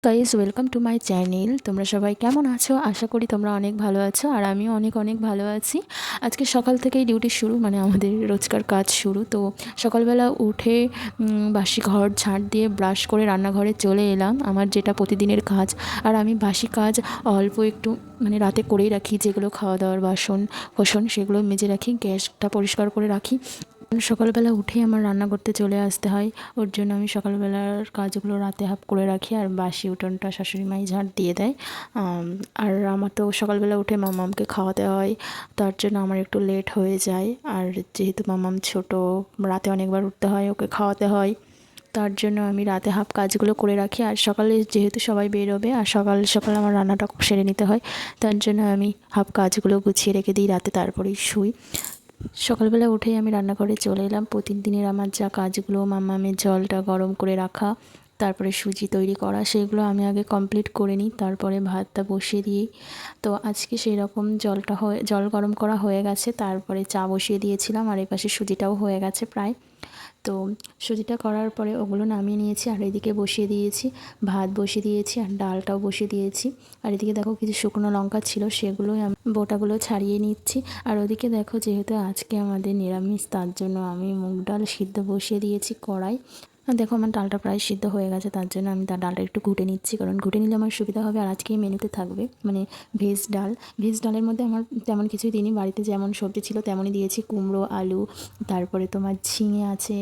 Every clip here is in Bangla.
Guys welcome to my channel. তোমরা সবাই কেমন আছো? আশা করি তোমরা অনেক ভালো আছো, আর আমিও অনেক অনেক ভালো আছি। আজকে সকাল থেকেই ডিউটি শুরু, মানে আমাদের রোজকার কাজ শুরু। তো সকালবেলা উঠে বাসি ঘর ঝাঁট দিয়ে ব্রাশ করে রান্নাঘরে চলে এলাম, আমার যেটা প্রতিদিনের কাজ। আর আমি বাসি কাজ অল্প একটু মানে রাতে করেই রাখি, যেগুলো খাওয়া দাওয়ার বাসন কোসন সেগুলো মেজে রাখি, গ্যাসটা পরিষ্কার করে রাখি। সকালবেলা উঠেই আমার রান্না করতে চলে আসতে হয়, ওর জন্য আমি সকালবেলার কাজগুলো রাতে হাফ করে রাখি, আর বাসি উঠোনটা শাশুড়ি মাই ঝাঁট দিয়ে দেয়। আর আমার তো সকালবেলা উঠে মামামকে খাওয়াতে হয়, তার জন্য আমার একটু লেট হয়ে যায়। আর যেহেতু মামাম ছোট, রাতে অনেকবার উঠতে হয়, ওকে খাওয়াতে হয়, তার জন্য আমি রাতে হাফ কাজগুলো করে রাখি। আর সকালে যেহেতু সবাই বেরোবে আর সকাল সকাল আমার রান্নাটা সেরে নিতে হয়, তার জন্য আমি হাফ কাজগুলো গুছিয়ে রেখে দিই রাতে, তারপরেই শুই। সকালবেলা উঠেই আমি রান্নাঘরে চলে এলাম। প্রতিদিনের আমার যা কাজগুলো, মামামের জলটা গরম করে রাখা, তারপরে সুজি তৈরি করা, সেগুলো আমি আগে কমপ্লিট করে নিই, তারপরে ভাতটা বসিয়ে দিই। তো আজকে সেই রকম জল গরম করা হয়ে গেছে, তারপরে চা বসিয়ে দিয়েছিলাম, আর এপাশে সুজিটাও হয়ে গেছে প্রায়। তো সুজিটা করার পরে ওগুলো নামিয়ে নিয়েছি, আর এদিকে বসিয়ে দিয়েছি ভাত, বসিয়ে দিয়েছি আর ডালটাও বসিয়ে দিয়েছি। আর এদিকে দেখো কিছু শুকনো লঙ্কা ছিল, সেগুলোই আমি বোটাগুলো ছাড়িয়ে নিচ্ছি। আর ওদিকে দেখো, যেহেতু আজকে আমাদের নিরামিষ, তার জন্য আমি মুগ ডাল সিদ্ধ বসিয়ে দিয়েছি কড়াই। আর দেখো আমার ডালটা প্রায় সিদ্ধ হয়ে গেছে, তার জন্য আমি তার ডালটা একটু ঘুটে নিচ্ছি, কারণ ঘুটে নিলে আমার সুবিধা হবে। আর আজকে এই মেনুতে থাকবে মানে ভেজ ডালের মধ্যে আমার তেমন কিছুই দিইনি, বাড়িতে যেমন সবজি ছিল তেমনই দিয়েছি। কুমড়ো, আলু, তারপরে তোমার ঝিঙে আছে,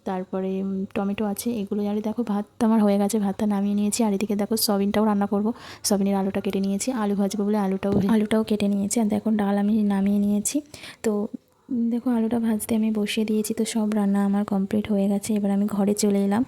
তারপরে টমেটো আছে, এগুলো। আর দেখো ভাতটা আমার হয়ে গেছে, ভাতটা নামিয়ে নিয়েছি। আর এদিকে দেখো সয়াবিনটাও রান্না করব, সয়াবিনের আলুটা কেটে নিয়েছি, আলু ভাজবো বলে আলুটাও কেটে নিয়েছি। আর দেখো ডাল আমি নামিয়ে নিয়েছি। তো দেখো আলুটা ভাজতে আমি বসিয়ে দিয়েছি, তো সব রান্না আমার কমপ্লিট হয়ে গেছে। এবার আমি ঘরে চলে এলাম,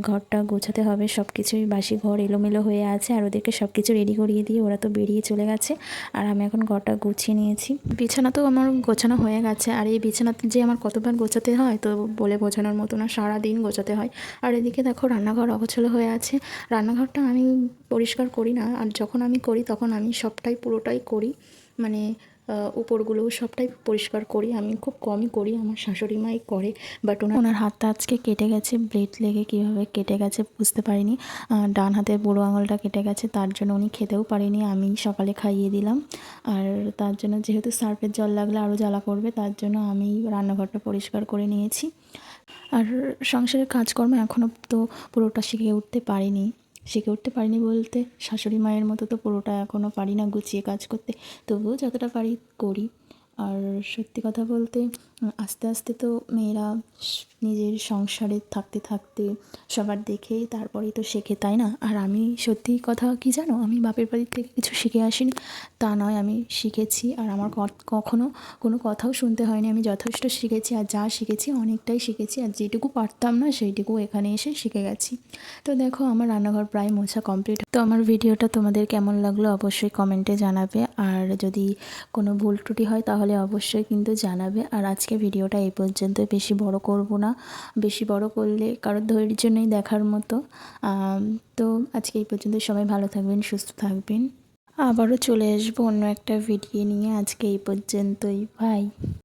ঘরটা গোছাতে হবে, সব কিছুই বাসি ঘর এলোমেলো হয়ে আছে, আর ওদেরকে সব কিছু রেডি করিয়ে দিয়ে ওরা তো বেরিয়ে চলে গেছে। আর আমি এখন ঘরটা গুছিয়ে নিয়েছি, বিছানা তো আমার গোছানো হয়ে গেছে। আর এই বিছানাতে যে আমার কতবার গোছাতে হয় তো বলে বোঝানোর মতো না, সারাদিন গোছাতে হয়। আর এদিকে দেখো রান্নাঘর অগোছালো হয়ে আছে। রান্নাঘরটা আমি পরিষ্কার করি না, আর যখন আমি করি তখন আমি পুরোটাই করি, মানে উপরগুলোও সবটাই পরিষ্কার করি, আমি খুব কমই করি, আমার শাশুড়ি মাই করে। বাট ওনার হাতটা আজকে কেটে গেছে, ব্লেড লেগে কীভাবে কেটে গেছে বুঝতে পারিনি। ডান হাতের বুড়ো আঙুলটা কেটে গেছে, তার জন্য উনি খেতেও পারেনি, আমি সকালে খাইয়ে দিলাম। আর তার জন্য যেহেতু সার্ফের জল লাগলে আরও জ্বালা করবে, তার জন্য আমি রান্নাঘরটা পরিষ্কার করে নিয়েছি। আর সংসারের কাজকর্ম এখনও তো পুরোটা শিখে উঠতে পারিনি বলতে, শাশুড়ি মায়ের মতো তো পুরোটা এখনও পারি না গুছিয়ে কাজ করতে, তবুও যতটা পারি করি। আর সত্যি কথা বলতে আস্তে আস্তে তো মেয়েরা নিজের সংসারে থাকতে থাকতে সবার দেখেই তারপরেই তো শেখে, তাই না? আর আমি সত্যি কথা কি জানো, আমি বাপের বাড়ির থেকে কিছু শিখে আসিনি তা নয়, আমি শিখেছি। আর আমার কখনো কোনো কথাও শুনতে হয়নি, আমি যথেষ্ট শিখেছি, আর যা শিখেছি অনেকটাই শিখেছি, আর যেটুকু পারতাম না সেইটুকু এখানে এসে শিখে গেছি। তো দেখো আমার রান্নাঘর প্রায় মোছা কমপ্লিট। তো আমার ভিডিওটা তোমাদের কেমন লাগলো অবশ্যই কমেন্টে জানাবে, আর যদি কোনো ভুল ত্রুটি হয় তাহলে অবশ্যই কিন্তু জানাবে। আর আজকে ভিডিওটা এই পর্যন্ত, বেশি বড় করব না, বেশি বড় করলে কারোর ধৈর্য নেই দেখার মতো। তো আজকে এই পর্যন্ত, সবাই ভালো থাকবেন, সুস্থ থাকবেন, আবারও চলে আসবো অন্য একটা ভিডিও নিয়ে। আজকে এই পর্যন্তই, বাই।